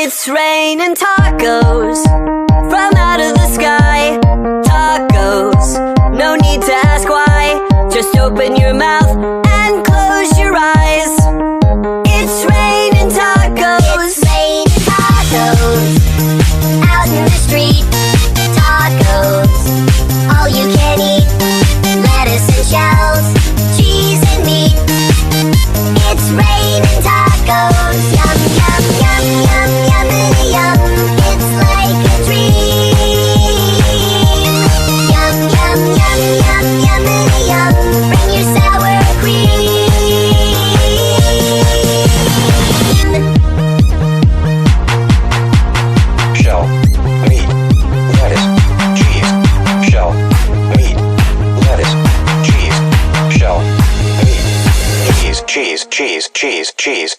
It's raining tacos from out of the sky. Tacos, no need to ask why. Just open your mouth and close your eyes. It's raining tacos. It's raining tacos out in the street. Tacos, all you can eat. Lettuce and shells, cheese and meat. It's raining tacos. Yum, yum, yum, yum, yummity yum. It's like a dream. Yum, yum, yum, yum, yummity yum. Bring your sour cream. Shell, meat, lettuce, cheese. Shell, meat, lettuce, cheese. Shell, meat, cheese, cheese, cheese, cheese, cheese.